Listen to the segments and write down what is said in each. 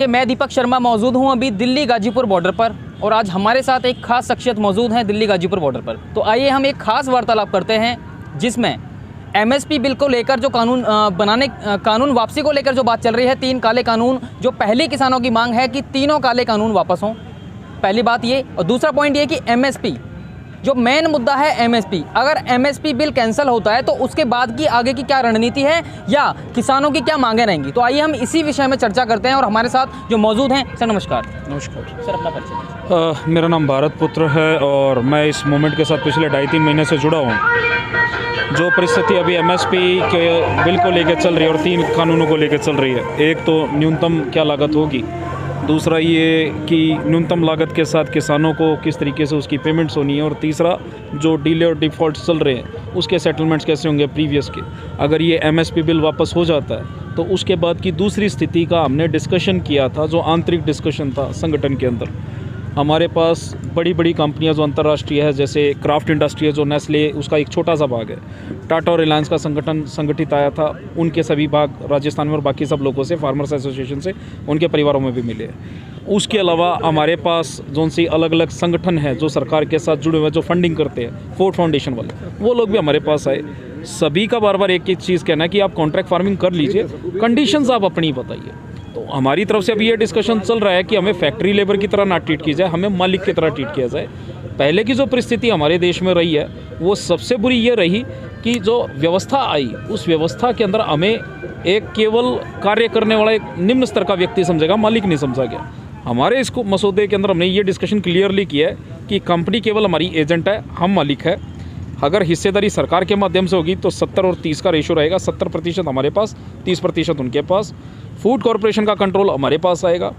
मैं दीपक शर्मा मौजूद हूं अभी दिल्ली गाजीपुर बॉर्डर पर और आज हमारे साथ एक खास शख्सियत मौजूद हैं दिल्ली गाजीपुर बॉर्डर पर। तो आइए हम एक खास वार्तालाप करते हैं जिसमें एमएसपी बिल को लेकर जो कानून वापसी को लेकर जो बात चल रही है। 3 काले कानून, जो पहले किसानों की मांग है कि तीनों काले कानून वापस हों, पहली बात ये। और दूसरा पॉइंट ये कि एमएसपी, जो मेन मुद्दा है एमएसपी, अगर एमएसपी बिल कैंसिल होता है तो उसके बाद की आगे की क्या रणनीति है या किसानों की क्या मांगें रहेंगी। तो आइए हम इसी विषय में चर्चा करते हैं और हमारे साथ जो मौजूद हैं। सर नमस्कार। नमस्कार सर अपना परिचय। मेरा नाम भारत पुत्र है और मैं इस मूवमेंट के साथ पिछले 2.5-3 महीने से जुड़ा हूँ। जो परिस्थिति अभी एमएसपी के बिल को लेकर चल रही है और 3 कानूनों को लेकर चल रही है, एक तो न्यूनतम क्या लागत होगी, दूसरा ये कि न्यूनतम लागत के साथ किसानों को किस तरीके से उसकी पेमेंट्स होनी है, और तीसरा जो डीले और डिफ़ॉल्ट चल रहे हैं उसके सेटलमेंट्स कैसे होंगे प्रीवियस के। अगर ये एमएसपी बिल वापस हो जाता है तो उसके बाद की दूसरी स्थिति का हमने डिस्कशन किया था, जो आंतरिक डिस्कशन था संगठन के अंदर। हमारे पास बड़ी बड़ी कंपनियां जो अंतर्राष्ट्रीय है, जैसे क्राफ्ट इंडस्ट्री है, जो नेस्ले, उसका एक छोटा सा भाग है। टाटा और रिलायंस का संगठन संगठित आया था, उनके सभी भाग राजस्थान में और बाकी सब लोगों से, फार्मर्स एसोसिएशन से, उनके परिवारों में भी मिले। उसके अलावा हमारे पास जो सी अलग अलग संगठन है जो सरकार के साथ जुड़े हुए, जो फंडिंग करते हैं, फोर्ट फाउंडेशन वाले, वो लोग भी हमारे पास आए। सभी का बार बार एक एक चीज़ कहना है कि आप कॉन्ट्रैक्ट फार्मिंग कर लीजिए, कंडीशंस आप अपनी बताइए। तो हमारी तरफ से अभी ये डिस्कशन चल रहा है कि हमें फैक्ट्री लेबर की तरह ना ट्रीट की जाए, हमें मालिक की तरह ट्रीट किया जाए। पहले की जो परिस्थिति हमारे देश में रही है वो सबसे बुरी ये रही कि जो व्यवस्था आई, उस व्यवस्था के अंदर हमें एक केवल कार्य करने वाला एक निम्न स्तर का व्यक्ति समझेगा, मालिक नहीं समझा गया। हमारे इसको मसौदे के अंदर हमने ये डिस्कशन क्लियरली किया है कि कंपनी केवल हमारी एजेंट है, हम मालिक है। अगर हिस्सेदारी सरकार के माध्यम से होगी तो 70 और 30 का रेशो रहेगा, 70% हमारे पास, 30% उनके पास। फूड कॉरपोरेशन का कंट्रोल हमारे पास आएगा।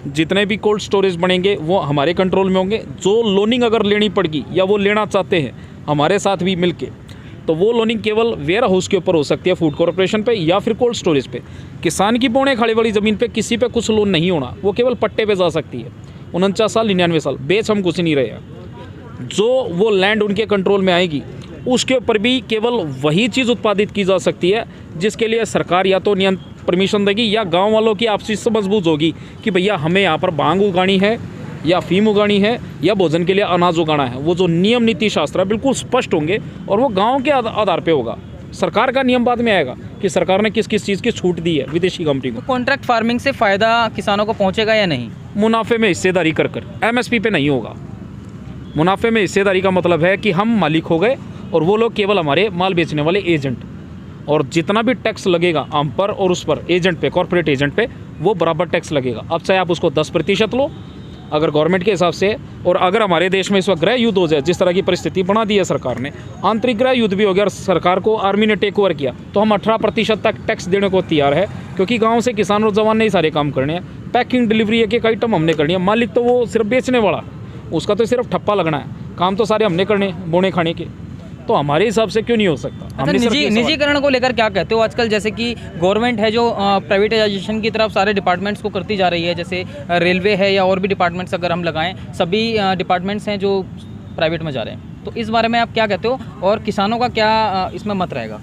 जितने भी कोल्ड स्टोरेज बनेंगे वो हमारे कंट्रोल में होंगे। जो लोनिंग अगर लेनी पड़गी या वो लेना चाहते हैं हमारे साथ भी मिलके, तो वो लोनिंग केवल वेयर हाउस के ऊपर हो सकती है, फूड कॉरपोरेशन पे या फिर कोल्ड स्टोरेज पे। किसान की बोने खाड़ी वाली ज़मीन पे किसी पे कुछ लोन नहीं होना, वो केवल पट्टे पे जा सकती है। 49 साल 99 साल बेच हम कुछ नहीं रहे हैं। जो वो लैंड उनके कंट्रोल में आएगी उसके ऊपर भी केवल वही चीज़ उत्पादित की जा सकती है जिसके लिए सरकार या तो परमिशन देगी या गांव वालों की आपसी समझबूझ होगी कि भैया हमें यहाँ पर भांग उगानी है या फीम उगानी है या भोजन के लिए अनाज उगाना है। वो जो नियम नीति शास्त्र है बिल्कुल स्पष्ट होंगे और वो गाँव के आधार पर होगा। सरकार का नियम बाद में आएगा कि सरकार ने किस किस चीज़ की छूट दी है विदेशी कंपनी को। कॉन्ट्रैक्ट फार्मिंग से फ़ायदा किसानों को पहुँचेगा या नहीं? मुनाफे में हिस्सेदारी कर एमएसपी पे नहीं होगा। मुनाफे में हिस्सेदारी का मतलब है कि हम मालिक हो गए और वो लोग केवल हमारे माल बेचने वाले एजेंट, और जितना भी टैक्स लगेगा हम पर और उस पर एजेंट पे, कॉर्पोरेट एजेंट पे, वो बराबर टैक्स लगेगा। अब चाहे आप उसको 10% लो अगर गवर्नमेंट के हिसाब से, और अगर हमारे देश में इस वक्त गृह युद्ध हो जाए, जिस तरह की परिस्थिति बना दी है सरकार ने, आंतरिक गृह युद्ध भी हो गया और सरकार को आर्मी ने टेक ओवर किया, तो हम 18% तक टैक्स देने को तैयार है, क्योंकि गाँव से किसान और जवान ने ही सारे काम करने हैं। पैकिंग, डिलीवरी एक एक आइटम हमने करनी है। मालिक तो वो सिर्फ बेचने वाला, उसका तो सिर्फ ठप्पा लगना है, काम तो सारे हमने करने, बोने खाने के। तो हमारे हिसाब से क्यों नहीं हो सकता? अच्छा, निजीकरण को लेकर क्या कहते हो आजकल? जैसे कि गवर्नमेंट है जो प्राइवेटाइजेशन की तरफ सारे डिपार्टमेंट्स को करती जा रही है, जैसे रेलवे है या और भी डिपार्टमेंट्स अगर हम लगाएं, सभी डिपार्टमेंट्स हैं जो प्राइवेट में जा रहे हैं। तो इस बारे में आप क्या कहते हो और किसानों का क्या इसमें मत रहेगा?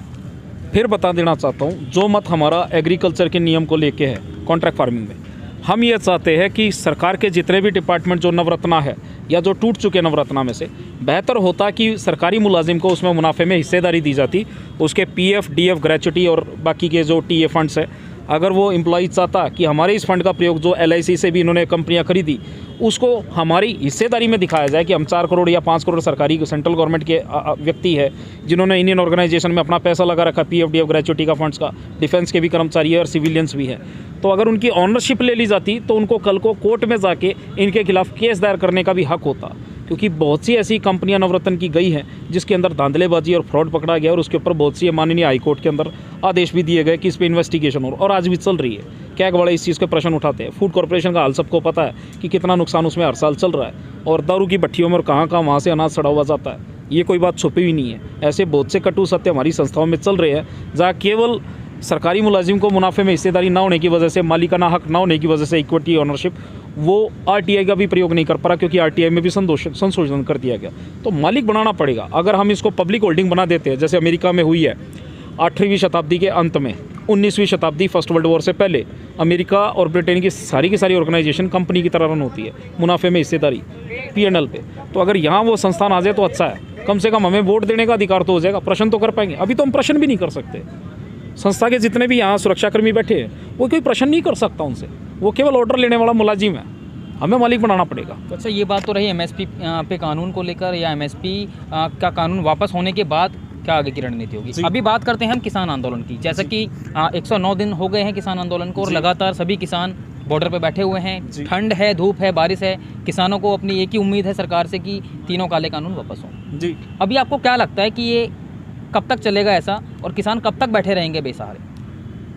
फिर बता देना चाहता हूँ, जो मत हमारा एग्रीकल्चर के नियम को लेके है कॉन्ट्रैक्ट फार्मिंग में, हम ये चाहते हैं कि सरकार के जितने भी डिपार्टमेंट जो नवरत्ना है या जो टूट चुके नवरत्ना में से, बेहतर होता कि सरकारी मुलाजिम को उसमें मुनाफे में हिस्सेदारी दी जाती। उसके पीएफ, डीएफ, ग्रेच्युटी और बाकी के जो टीए फंड्स है, अगर वो एम्प्लॉई चाहता कि हमारे इस फंड का प्रयोग जो एलआईसी से भी इन्होंने कंपनियां खरीदी, उसको हमारी हिस्सेदारी में दिखाया जाए कि हम 4 करोड़ या 5 करोड़ सरकारी सेंट्रल गवर्नमेंट के व्यक्ति है जिन्होंने इंडियन ऑर्गेनाइजेशन में अपना पैसा लगा रखा, पीएफ, डीएफ, ग्रेच्युटी का फंड्स का, डिफेंस के भी कर्मचारी है और सिविलियंस भी है। तो अगर उनकी ऑनरशिप ले ली जाती तो उनको कल को कोर्ट में जाके इनके खिलाफ केस दायर करने का भी हक होता, क्योंकि बहुत सी ऐसी कंपनियां नवरत्न की गई हैं जिसके अंदर धांधलेबाजी और फ्रॉड पकड़ा गया और उसके ऊपर बहुत सी माननीय हाईकोर्ट के अंदर आदेश भी दिए गए कि इस पर इन्वेस्टिगेशन हो, और आज भी चल रही है। कैग वाले इस चीज़ के प्रश्न उठाते हैं। फूड कॉर्पोरेशन का हाल सबको पता है कि कितना नुकसान उसमें हर साल चल रहा है, और दारू की भट्टियों में और कहाँ कहाँ वहाँ से अनाज सड़ा हुआ जाता है। ये कोई बात छुपी हुई नहीं है। ऐसे बहुत से कटु सत्य हमारी संस्थाओं में चल रहे हैं जहाँ केवल सरकारी मुलाजिम को मुनाफे में हिस्सेदारी ना होने की वजह से, मालिकाना हक ना होने की वजह से, इक्विटी ऑनरशिप, वो आरटीआई का भी प्रयोग नहीं कर पा रहा, क्योंकि आरटीआई में भी संशोधन कर दिया गया। तो मालिक बनाना पड़ेगा। अगर हम इसको पब्लिक होल्डिंग बना देते हैं, जैसे अमेरिका में हुई है, 8वीं शताब्दी के अंत में, 19वीं शताब्दी फर्स्ट वर्ल्ड वॉर से पहले अमेरिका और ब्रिटेन की सारी ऑर्गेनाइजेशन कंपनी की तरह रन होती है, मुनाफे में हिस्सेदारी, P&L पे। तो अगर यहाँ वो संस्थान आ जाए तो अच्छा है, कम से कम हमें वोट देने का अधिकार तो हो जाएगा, प्रश्न तो कर पाएंगे। अभी तो हम प्रश्न भी नहीं कर सकते। संस्था के जितने भी यहाँ सुरक्षाकर्मी बैठे हैं वो कोई प्रश्न नहीं कर सकता उनसे, वो केवल ऑर्डर लेने वाला मुलाजिम है, हमें मालिक बनाना पड़ेगा। तो अच्छा, ये बात तो रही एमएसपी पे कानून को लेकर, या एमएसपी का कानून वापस होने के बाद क्या आगे की रणनीति होगी। अभी बात करते हैं हम किसान आंदोलन की। जैसा कि 109 दिन हो गए हैं किसान आंदोलन को, और लगातार सभी किसान बॉर्डर पे बैठे हुए हैं। ठंड है, धूप है, बारिश है, किसानों को अपनी एक ही उम्मीद है सरकार से कि तीनों काले कानून वापस हों। जी, अभी आपको क्या लगता है कि ये कब तक चलेगा ऐसा, और किसान कब तक बैठे रहेंगे बेसहारे?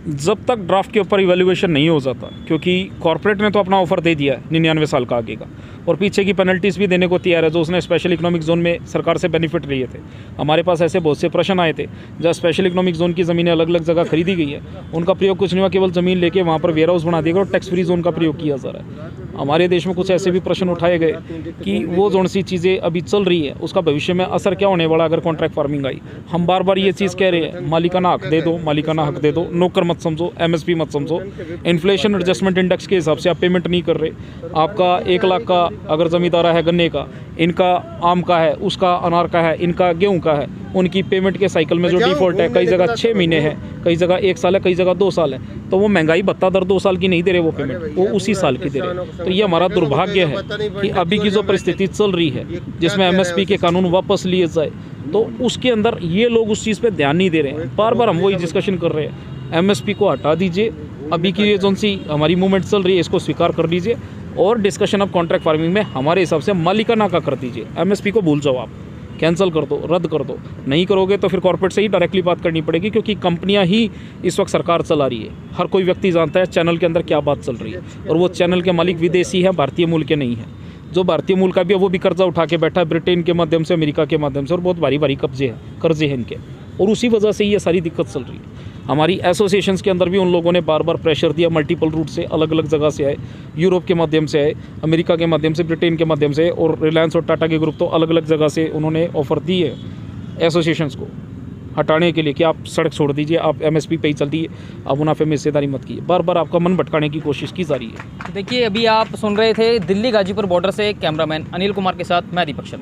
जब तक ड्राफ्ट के ऊपर इवैल्यूएशन नहीं हो जाता, क्योंकि कॉर्पोरेट ने तो अपना ऑफर दे दिया है 99 साल का आगे का, और पीछे की पेनल्टीज़ भी देने को तैयार है जो उसने स्पेशल इकोनॉमिक जोन में सरकार से बेनिफिट लिए थे। हमारे पास ऐसे बहुत से प्रश्न आए थे जहाँ स्पेशल इकोनॉमिक जोन की ज़मीनें अलग अलग जगह खरीदी गई है, उनका प्रयोग कुछ नहीं हुआ, केवल ज़मीन लेके वहाँ पर वेयर हाउस बना दिया गया और टैक्स फ्री जोन का प्रयोग किया जा रहा है। हमारे देश में कुछ ऐसे भी प्रश्न उठाए गए कि वो जोन सी चीज़ें अभी चल रही है उसका भविष्य में असर क्या होने वाला अगर कॉन्ट्रैक्ट फार्मिंग आई। हम बार बार ये चीज़ कह रहे हैं, मालिकाना हक दे दो, मालिकाना हक दे दो, नौकर मत समझो, एमएसपी मत समझो। इन्फ्लेशन एडजस्टमेंट इंडेक्स के हिसाब से आप पेमेंट नहीं कर रहे। आपका 1 लाख का अगर ज़मींदार है गन्ने का, इनका आम का है, उसका अनार का है, इनका गेहूं का है, उनकी पेमेंट के साइकिल में जो डिफ़ॉल्ट है, कई जगह 6 महीने है, कई जगह 1 साल है, कई जगह 2 साल है, तो वो महंगाई भत्ता दर 2 साल की नहीं दे रहे, वो पेमेंट वो उसी साल की दे रहे। तो ये हमारा दुर्भाग्य है कि अभी की जो परिस्थिति चल रही है जिसमें एमएसपी के कानून वापस लिए जाए, तो उसके अंदर ये लोग उस चीज़ पे ध्यान नहीं दे रहे हैं। बार बार हम वही डिस्कशन कर रहे हैं, एमएसपी को हटा दीजिए, अभी की ये जो सी हमारी मूवमेंट चल रही है इसको स्वीकार कर लीजिए, और डिस्कशन ऑफ कॉन्ट्रैक्ट फार्मिंग में हमारे हिसाब से मालिकाना का कर दीजिए। एमएसपी को भूल जाओ, आप कैंसिल कर दो, रद्द कर दो। नहीं करोगे तो फिर कॉर्पोरेट से ही डायरेक्टली बात करनी पड़ेगी, क्योंकि कंपनियां ही इस वक्त सरकार चला रही है। हर कोई व्यक्ति जानता है चैनल के अंदर क्या बात चल रही है, और वो चैनल के मालिक विदेशी हैं, भारतीय मूल के नहीं हैं। जो भारतीय मूल का भी है वो भी कर्जा उठा के बैठा है ब्रिटेन के माध्यम से, अमेरिका के माध्यम से, और बहुत भारी भारी कर्जे हैं इनके, और उसी वजह से ये सारी दिक्कत चल रही है। हमारी एसोसिएशंस के अंदर भी उन लोगों ने बार बार प्रेशर दिया, मल्टीपल रूट से, अलग अलग जगह से आए, यूरोप के माध्यम से आए, अमेरिका के माध्यम से, ब्रिटेन के माध्यम से, और रिलायंस और टाटा के ग्रुप तो अलग अलग जगह से उन्होंने ऑफर दी है एसोसिएशंस को हटाने के लिए कि आप सड़क छोड़ दीजिए, आप एमएसपी पे ही चलती है, आप मुनाफे में हिस्सेदारी मत कीजिए। बार बार आपका मन भटकाने की कोशिश की जा रही है। देखिए, अभी आप सुन रहे थे दिल्ली गाजीपुर बॉर्डर से कैमरामैन अनिल कुमार के साथ मैं दीपक शर्मा।